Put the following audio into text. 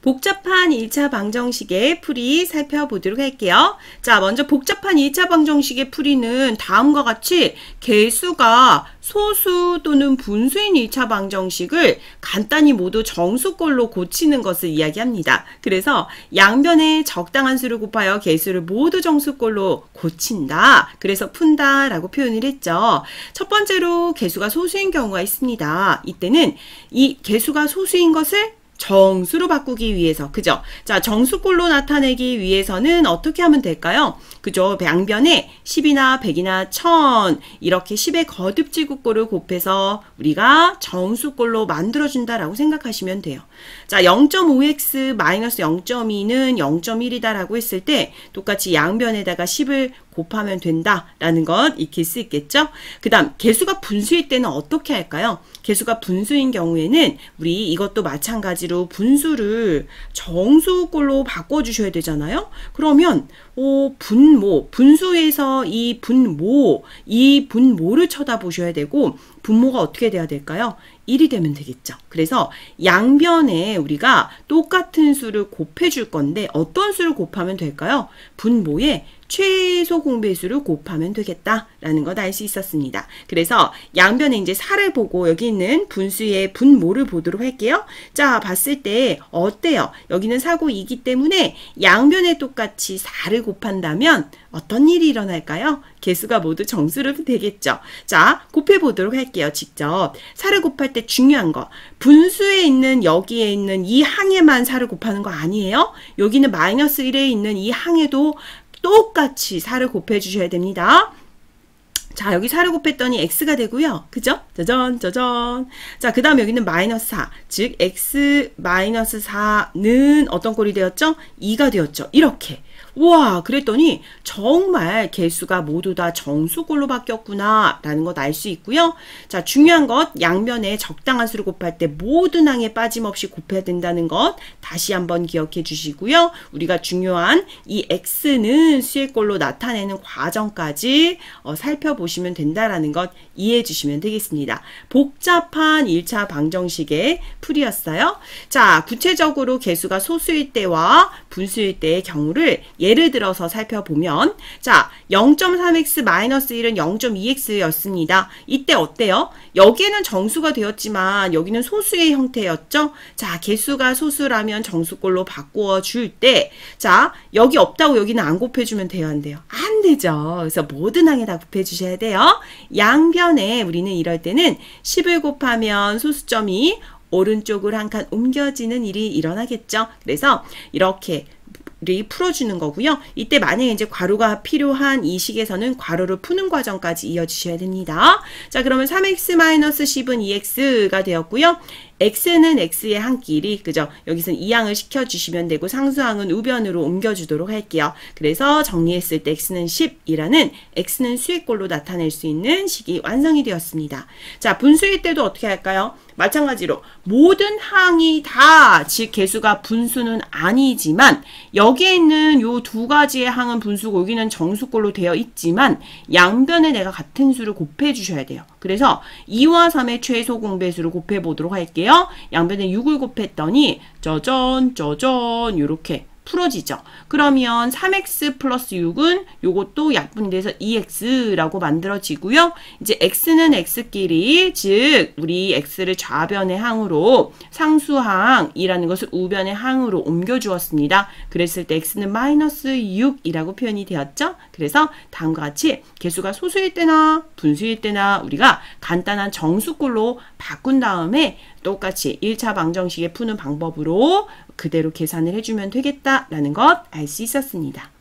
복잡한 1차 방정식의 풀이 살펴보도록 할게요. 자, 먼저 복잡한 1차 방정식의 풀이는 다음과 같이 개수가 소수 또는 분수인 1차 방정식을 간단히 모두 정수꼴로 고치는 것을 이야기합니다. 그래서 양변에 적당한 수를 곱하여 개수를 모두 정수꼴로 고친다. 그래서 푼다 라고 표현을 했죠. 첫 번째로 개수가 소수인 경우가 있습니다. 이때는 이 개수가 소수인 것을 정수로 바꾸기 위해서, 그죠? 자, 정수꼴로 나타내기 위해서는 어떻게 하면 될까요? 그죠? 양변에 10이나 100이나 1000 이렇게 10의 거듭지구꼴을 곱해서 우리가 정수꼴로 만들어준다라고 생각하시면 돼요. 자, 0.5x 마이너스 0.2는 0.1이다 라고 했을 때 똑같이 양변에다가 10을 곱하면 된다라는 것 익힐 수 있겠죠? 그 다음 개수가 분수일 때는 어떻게 할까요? 개수가 분수인 경우에는 우리 이것도 마찬가지로 분수를 정수꼴로 바꿔주셔야 되잖아요? 그러면 분수에서 이 분모를 쳐다보셔야 되고 분모가 어떻게 돼야 될까요? 1이 되면 되겠죠. 그래서 양변에 우리가 똑같은 수를 곱해줄 건데 어떤 수를 곱하면 될까요? 분모에 최소 공배수를 곱하면 되겠다라는 것 알 수 있었습니다. 그래서 양변에 이제 4를 보고 여기 있는 분수의 분모를 보도록 할게요. 자, 봤을 때 어때요? 여기는 4고 2이기 때문에 양변에 똑같이 4를 곱한다면 어떤 일이 일어날까요? 개수가 모두 정수로 되겠죠. 자, 곱해보도록 할게요. 직접. 4를 곱할 때 중요한 거. 분수에 있는 여기에 있는 이 항에만 4를 곱하는 거 아니에요? 여기는 마이너스 1에 있는 이 항에도 똑같이 4를 곱해 주셔야 됩니다. 자, 여기 4를 곱했더니 x가 되고요. 그죠? 짜잔, 짜잔. 자, 그 다음 여기는 마이너스 4. 즉, x 마이너스 4는 어떤 꼴이 되었죠? 2가 되었죠. 이렇게. 우와, 그랬더니 정말 개수가 모두 다 정수꼴로 바뀌었구나 라는 것 알 수 있고요. 자, 중요한 것 양변에 적당한 수를 곱할 때 모든 항에 빠짐없이 곱해야 된다는 것 다시 한번 기억해 주시고요. 우리가 중요한 이 x는 수의 꼴로 나타내는 과정까지 살펴보시면 된다라는 것 이해해 주시면 되겠습니다. 복잡한 1차 방정식의 풀이였어요. 자, 구체적으로 개수가 소수일 때와 분수일 때의 경우를 예를 들어서 살펴보면, 자, 0.3x-1은 0.2x였습니다. 이때 어때요? 여기에는 정수가 되었지만 여기는 소수의 형태였죠? 자, 개수가 소수라면 정수꼴로 바꾸어 줄 때, 자, 여기 없다고 여기는 안 곱해주면 돼요, 안 돼요? 안 되죠. 그래서 모든 항에 다 곱해주셔야 돼요. 양변에 우리는 이럴 때는 10을 곱하면 소수점이 오른쪽으로 한 칸 옮겨지는 일이 일어나겠죠. 그래서 이렇게 풀어주는 거고요. 이때 만약에 이제 괄호가 필요한 이 식에서는 괄호를 푸는 과정까지 이어주셔야 됩니다. 자, 그러면 3x-10은 2x가 되었고요. x는 x의 한 길이, 그죠? 여기서는 이항을 시켜주시면 되고 상수항은 우변으로 옮겨주도록 할게요. 그래서 정리했을 때 x는 10이라는 x는 수의 꼴로 나타낼 수 있는 식이 완성이 되었습니다. 자, 분수일 때도 어떻게 할까요? 마찬가지로 모든 항이 다, 즉 개수가 분수는 아니지만 여기에 있는 요 두 가지의 항은 분수고 여기는 정수꼴로 되어 있지만 양변에 내가 같은 수를 곱해 주셔야 돼요. 그래서 2와 3의 최소 공배수를 곱해 보도록 할게요. 양변에 6을 곱했더니 짜잔 짜잔 이렇게 풀어지죠. 그러면 3x 플러스 6은 요것도 약분돼서 2x라고 만들어지고요. 이제 x는 x끼리, 즉 우리 x를 좌변의 항으로 상수항이라는 것을 우변의 항으로 옮겨 주었습니다. 그랬을 때 x는 마이너스 6이라고 표현이 되었죠. 그래서 다음과 같이 개수가 소수일 때나 분수일 때나 우리가 간단한 정수꼴로 바꾼 다음에 똑같이 1차 방정식에 푸는 방법으로 그대로 계산을 해주면 되겠다라는 것 알 수 있었습니다.